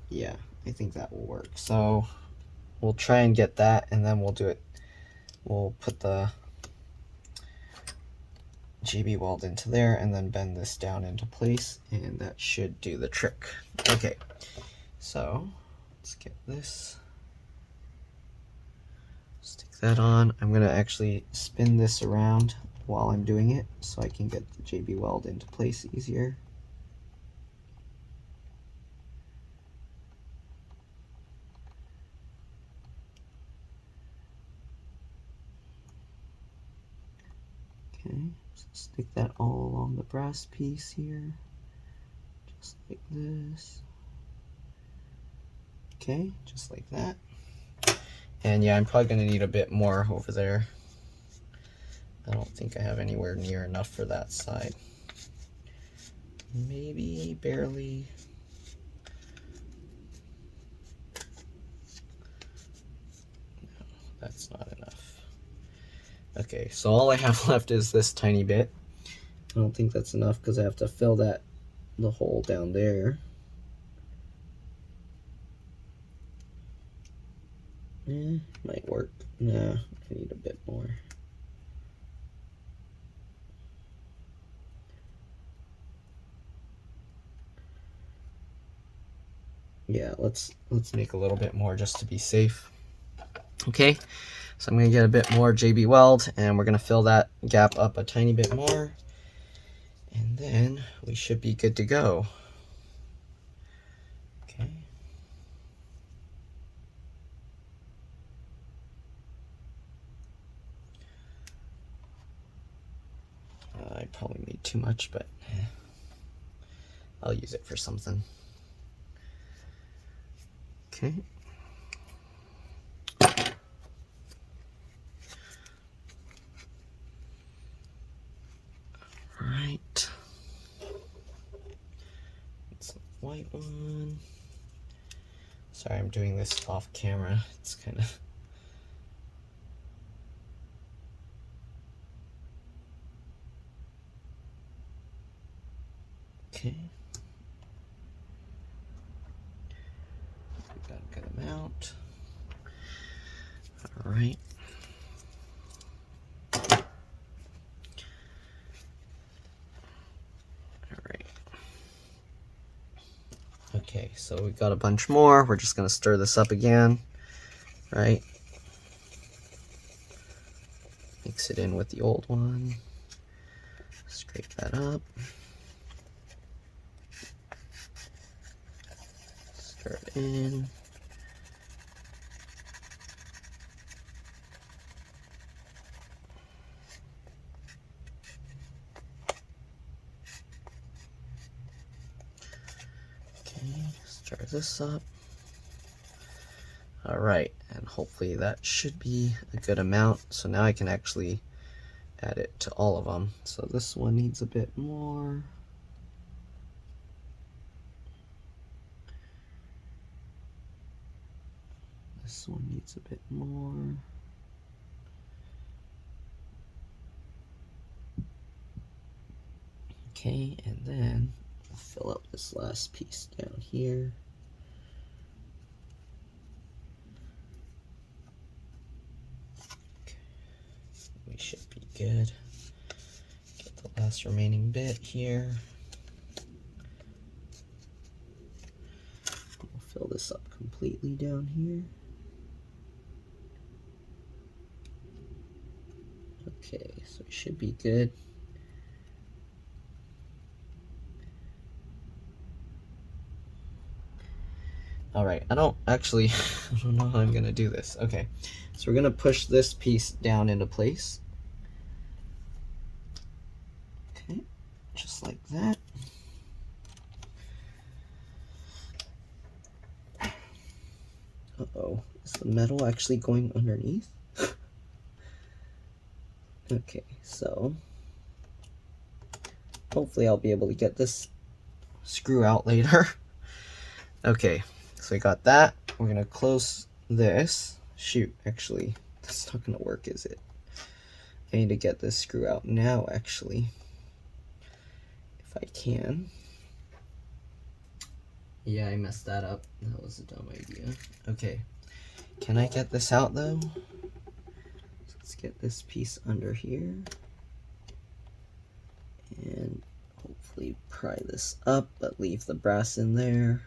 Yeah, I think that will work. So we'll try and get that, and then we'll do it. We'll put the JB weld into there and then bend this down into place, and that should do the trick. Okay, so let's get this. Stick that on. I'm gonna actually spin this around while I'm doing it so I can get the JB weld into place easier. Okay, so stick that all along the brass piece here, just like this. Okay, just like that. And yeah, I'm probably going to need a bit more over there. I don't think I have anywhere near enough for that side. Maybe barely. No, that's not enough. Okay, so all I have left is this tiny bit. I don't think that's enough because I have to fill the hole down there. Might work. Nah, I need a bit more. Yeah, let's make a little bit more just to be safe. Okay, so I'm gonna get a bit more JB weld, and we're gonna fill that gap up a tiny bit more, and then we should be good to go. Okay. I probably made too much, but I'll use it for something. Okay. All right. It's a white one. Sorry, I'm doing this off camera. It's kind of... Okay. We got a good amount. All right. All right. Okay, so we got a bunch more. We're just gonna stir this up again, right? Mix it in with the old one. Scrape that up. Stir it in. stir this up. All right, and hopefully that should be a good amount. So now I can actually add it to all of them. So this one needs a bit more. This one needs a bit more. Okay, and then I'll fill up this last piece down here. Okay. We should be good. Get the last remaining bit here. We'll fill this up completely down here. Okay, so it should be good. All right, I don't know how I'm gonna do this. Okay, so we're gonna push this piece down into place. Okay, just like that. Uh-oh, is the metal actually going underneath? Okay, so hopefully I'll be able to get this screw out later. Okay, so we got that. We're gonna close this. Shoot, actually, that's not gonna work, is it? I need to get this screw out now, actually. If I can. Yeah, I messed that up. That was a dumb idea. Okay, can I get this out though? Let's get this piece under here. And hopefully pry this up, but leave the brass in there.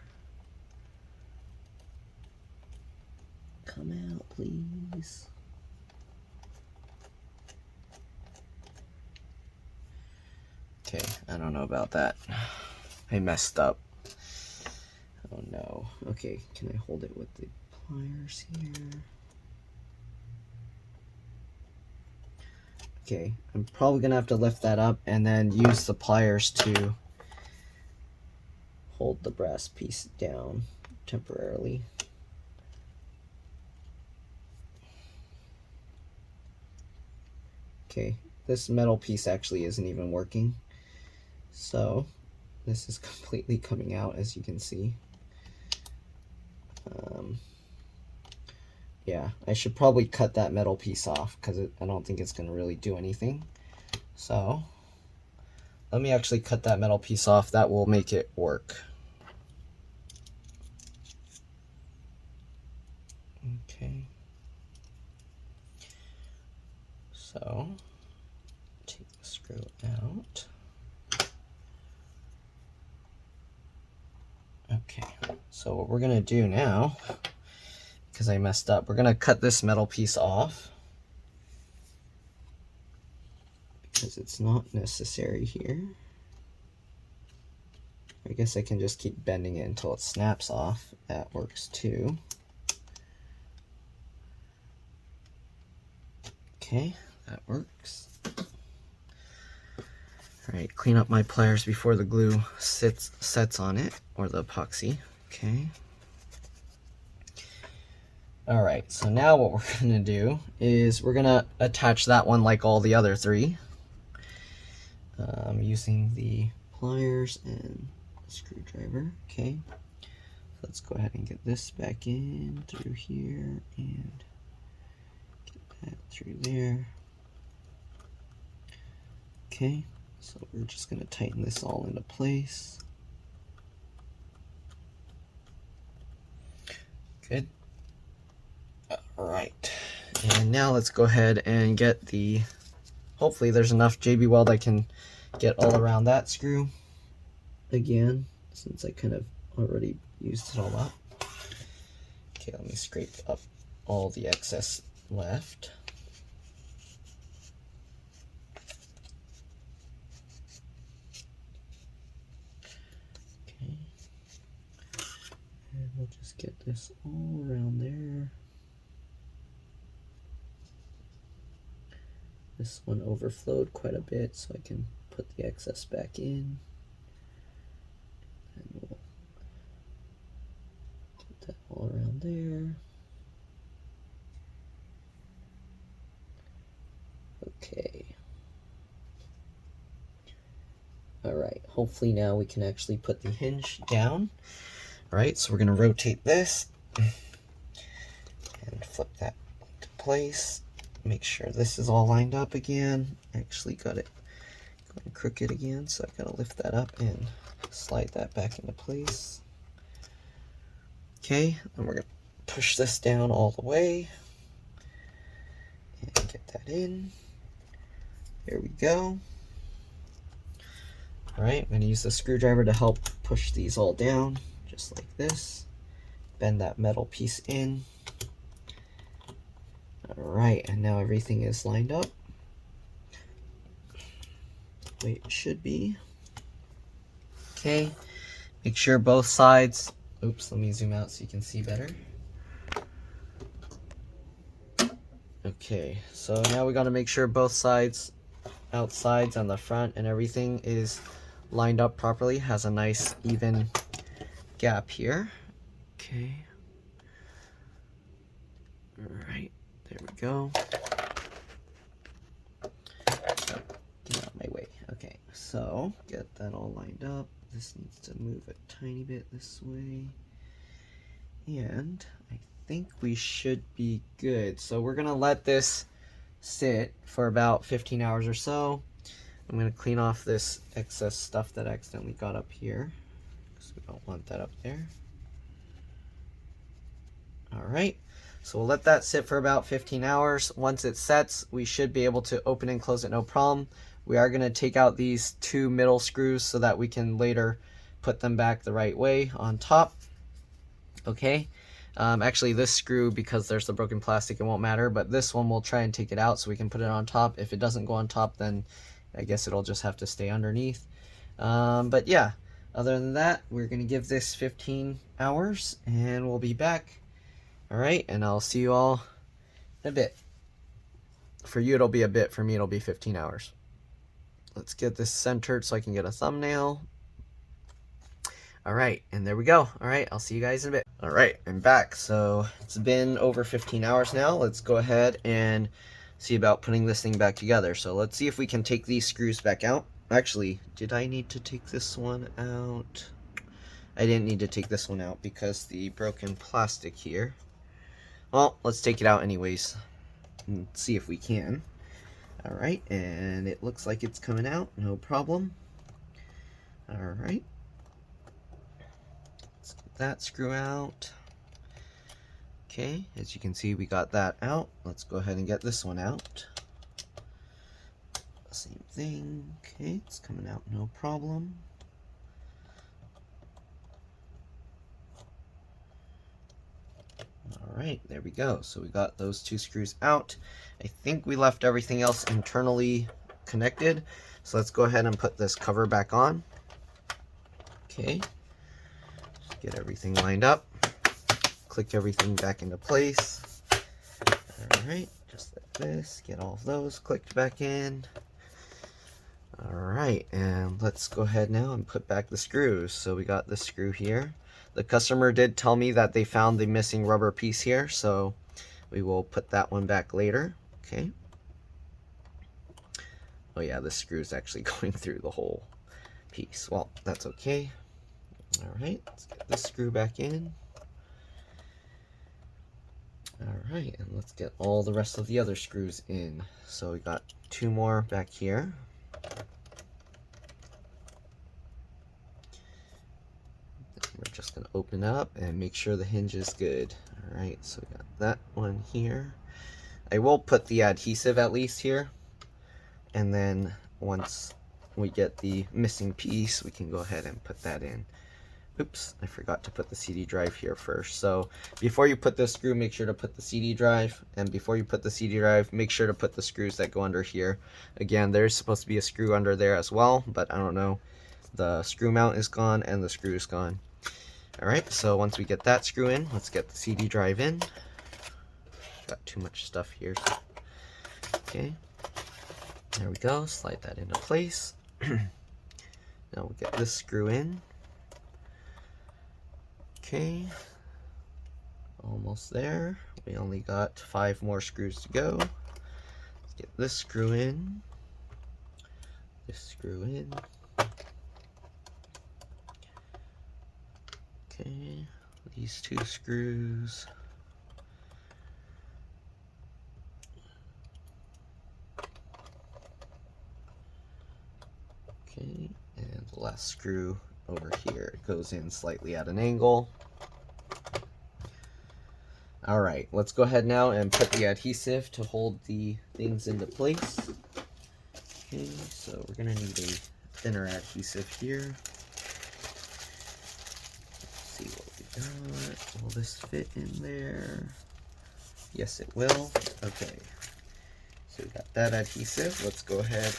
Come out, please. Okay, I don't know about that. I messed up. Oh no. Okay, can I hold it with the pliers here? Okay, I'm probably gonna have to lift that up and then use the pliers to hold the brass piece down temporarily. Okay, this metal piece actually isn't even working. So this is completely coming out, as you can see. Yeah, I should probably cut that metal piece off because I don't think it's going to really do anything. So let me actually cut that metal piece off. That will make it work. Okay. So take the screw out. Okay, so what we're going to do now, because I messed up, we're going to cut this metal piece off because it's not necessary here. I guess I can just keep bending it until it snaps off. That works too. Okay, that works. All right, clean up my pliers before the glue sets on it, or the epoxy. Okay. All right, so now what we're gonna do is we're gonna attach that one like all the other three, using the pliers and the screwdriver. Okay, so let's go ahead and get this back in through here and get that through there. Okay, so we're just gonna tighten this all into place. Good. All right, and now let's go ahead and get the, hopefully there's enough JB Weld I can get all around that screw again, since I kind of already used it all up. Okay, let me scrape up all the excess left. Okay, and we'll just get this all around there. This one overflowed quite a bit, so I can put the excess back in. And we'll that all around there. Okay. Alright, hopefully now we can actually put the hinge down. Alright, so we're going to rotate this and flip that into place. Make sure this is all lined up again. Actually got it going crooked again, so I've got to lift that up and slide that back into place. Okay, and we're going to push this down all the way and get that in. There we go. Alright, I'm going to use the screwdriver to help push these all down, just like this. Bend that metal piece in. Alright, and now everything is lined up the way it should be. Okay, make sure both sides, oops, let me zoom out so you can see better. Okay, so now we got to make sure both sides, outsides and the front and everything is lined up properly, has a nice even gap here. Okay. Alright, there we go. Oh, get out of my way. Okay, so get that all lined up. This needs to move a tiny bit this way. And I think we should be good. So we're gonna let this sit for about 15 hours or so. I'm going to clean off this excess stuff that I accidentally got up here, because we don't want that up there. Alright, so we'll let that sit for about 15 hours. Once it sets, we should be able to open and close it no problem. We are going to take out these two middle screws so that we can later put them back the right way on top. Okay, actually this screw, because there's the broken plastic, it won't matter, but this one we'll try and take it out so we can put it on top. If it doesn't go on top, then I guess it'll just have to stay underneath. But yeah, other than that, we're going to give this 15 hours and we'll be back. Alright, and I'll see you all in a bit. For you it'll be a bit, for me it'll be 15 hours. Let's get this centered so I can get a thumbnail. Alright, and there we go. Alright, I'll see you guys in a bit. Alright, I'm back. So it's been over 15 hours now. Let's go ahead and see about putting this thing back together. So let's see if we can take these screws back out. Actually, did I need to take this one out? I didn't need to take this one out because the broken plastic here. Well, let's take it out anyways and see if we can. Alright, and it looks like it's coming out, no problem. Alright. Let's get that screw out. Okay, as you can see, we got that out. Let's go ahead and get this one out. Same thing. Okay, it's coming out, no problem. Alright, there we go. So we got those two screws out. I think we left everything else internally connected. So let's go ahead and put this cover back on. Okay, just get everything lined up. Click everything back into place. Alright, just like this. Get all of those clicked back in. Alright, and let's go ahead now and put back the screws. So we got the screw here. The customer did tell me that they found the missing rubber piece here, so we will put that one back later. Okay. Oh yeah, the screw is actually going through the whole piece. Well, that's okay. Alright, let's get this screw back in. Alright, and let's get all the rest of the other screws in. So we got two more back here. We're just going to open up and make sure the hinge is good. Alright, so we got that one here. I will put the adhesive at least here. And then once we get the missing piece, we can go ahead and put that in. Oops, I forgot to put the CD drive here first. So before you put this screw, make sure to put the CD drive. And before you put the CD drive, make sure to put the screws that go under here. Again, there's supposed to be a screw under there as well, but I don't know. The screw mount is gone and the screw is gone. Alright, so once we get that screw in, let's get the CD drive in. Got too much stuff here. Okay, there we go. Slide that into place. Now we'll get this screw in. Okay, Almost there. We only got 5 more screws to go. Let's get this screw in. This screw in. Okay, these 2 screws. Okay, and the last screw over here. It goes in slightly at an angle. Alright, let's go ahead now and put the adhesive to hold the things into place. Okay, so we're going to need a thinner adhesive here. Let's see what we got. Will this fit in there? Yes, it will. Okay, so we got that adhesive. Let's go ahead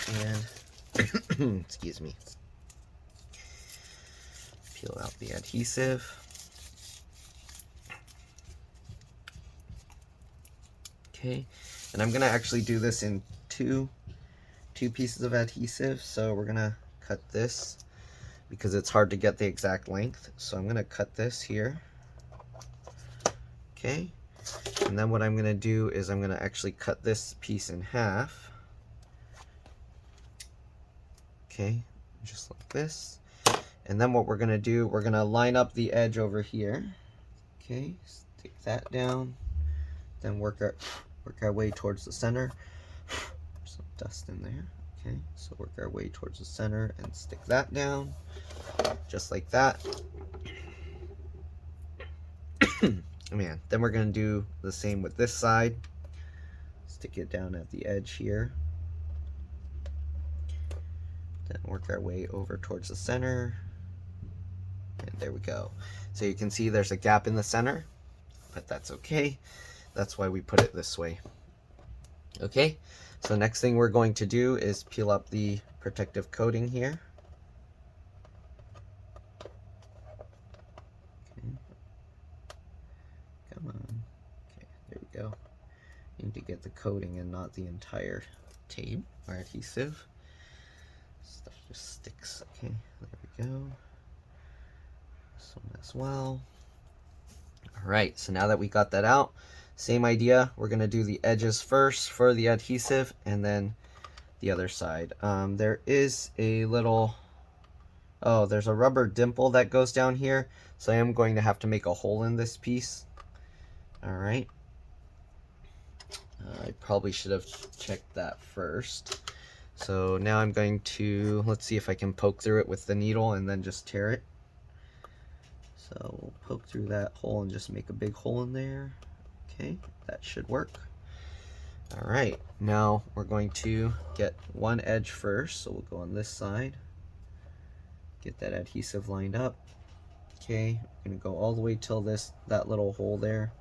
and, excuse me, peel out the adhesive. Okay, and I'm gonna actually do this in two pieces of adhesive. So we're gonna cut this because it's hard to get the exact length. So I'm gonna cut this here. Okay, and then what I'm gonna do is I'm gonna actually cut this piece in half. Okay, just like this. And then what we're gonna do, we're gonna line up the edge over here. Okay, stick that down. Then work our way towards the center. Some dust in there. Okay, so work our way towards the center and stick that down, just like that. Man, then we're gonna do the same with this side. Stick it down at the edge here. Then work our way over towards the center. And there we go. So you can see there's a gap in the center, but that's okay. That's why we put it this way. Okay, so next thing we're going to do is peel up the protective coating here. Okay. Come on. Okay, there we go. You need to get the coating and not the entire tape or adhesive. Stuff just sticks. Okay, there we go. This one as well. Alright, so now that we got that out, same idea. We're going to do the edges first for the adhesive and then the other side. There is a little, there's a rubber dimple that goes down here. So I am going to have to make a hole in this piece. Alright. I probably should have checked that first. So now I'm going to, let's see if I can poke through it with the needle and then just tear it. So we'll poke through that hole and just make a big hole in there. Okay, that should work. All right, now we're going to get one edge first. So we'll go on this side, get that adhesive lined up. Okay, we're gonna go all the way till that little hole there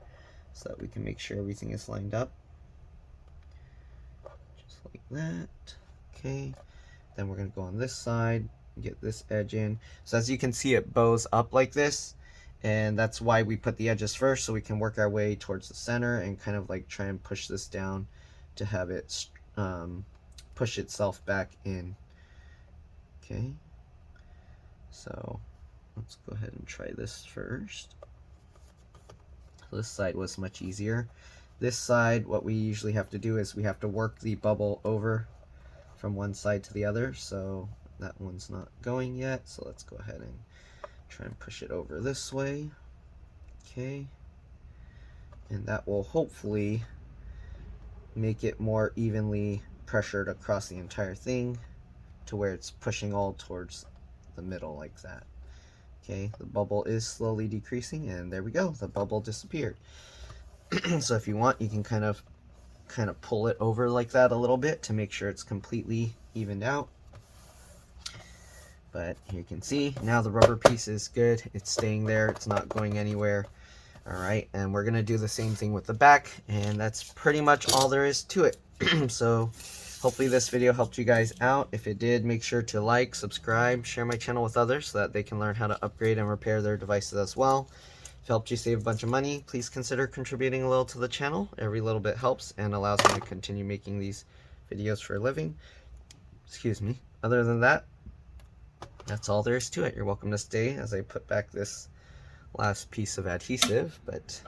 so that we can make sure everything is lined up. Just like that. Okay, then we're gonna go on this side, get this edge in. So as you can see, it bows up like this. And that's why we put the edges first, so we can work our way towards the center and kind of like try and push this down to have it push itself back in. Okay, so let's go ahead and try this first. This side was much easier. This side, what we usually have to do is we have to work the bubble over from one side to the other. So that one's not going yet, so let's go ahead and try and push it over this way. Okay, and that will hopefully make it more evenly pressured across the entire thing to where it's pushing all towards the middle like that. Okay, the bubble is slowly decreasing, and there we go, the bubble disappeared. So if you want, you can kind of pull it over like that a little bit to make sure it's completely evened out. But here you can see, now the rubber piece is good. It's staying there. It's not going anywhere. All right, and we're going to do the same thing with the back, and that's pretty much all there is to it. So hopefully this video helped you guys out. If it did, make sure to like, subscribe, share my channel with others so that they can learn how to upgrade and repair their devices as well. If it helped you save a bunch of money, please consider contributing a little to the channel. Every little bit helps and allows me to continue making these videos for a living. Excuse me. Other than that, that's all there is to it. You're welcome to stay as I put back this last piece of adhesive, but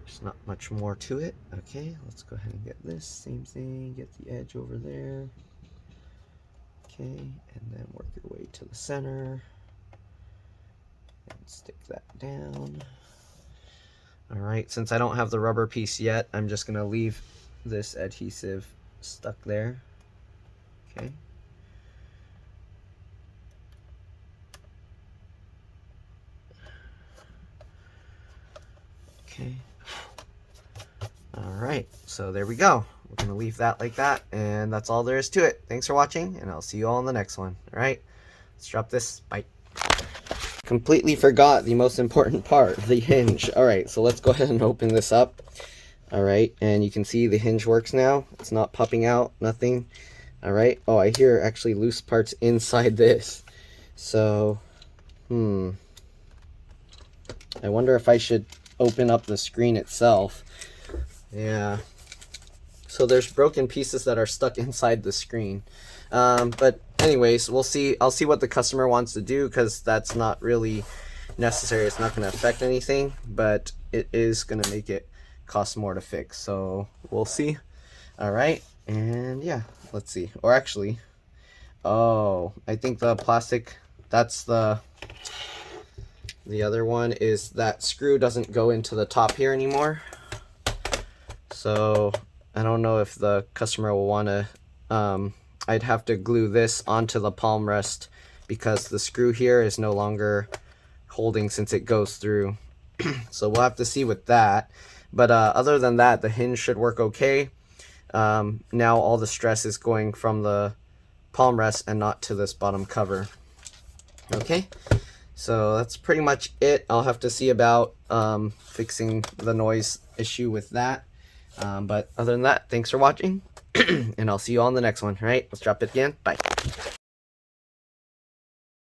There's not much more to it. Okay, let's go ahead and get this same thing, get the edge over there. Okay, and then work your way to the center and stick that down. All right, since I don't have the rubber piece yet, I'm just gonna leave this adhesive stuck there. Okay. Okay. All right, so there we go. We're gonna leave that like that, and that's all there is to it. Thanks for watching, and I'll see you all in the next one. All right, let's drop this. Bye. Completely forgot the most important part, the hinge. All right, so let's go ahead and open this up. All right, and you can see the hinge works now. It's not popping out, nothing. All right. Oh, I hear actually loose parts inside this. So, I wonder if I should open up the screen itself. Yeah. So there's broken pieces that are stuck inside the screen. But anyways, we'll see. I'll see what the customer wants to do, because that's not really necessary. It's not going to affect anything, but it is going to make it cost more to fix. So we'll see. All right. And yeah, let's see. Or actually, oh, I think the plastic, that's the other one is that screw doesn't go into the top here anymore. So I don't know if the customer will want to, I'd have to glue this onto the palm rest, because the screw here is no longer holding since it goes through. So we'll have to see with that. But other than that, the hinge should work okay. Now all the stress is going from the palm rest and not to this bottom cover. Okay, so that's pretty much it. I'll have to see about fixing the noise issue with that. But other than that, thanks for watching, and I'll see you all in the next one. All right, let's drop it again. Bye.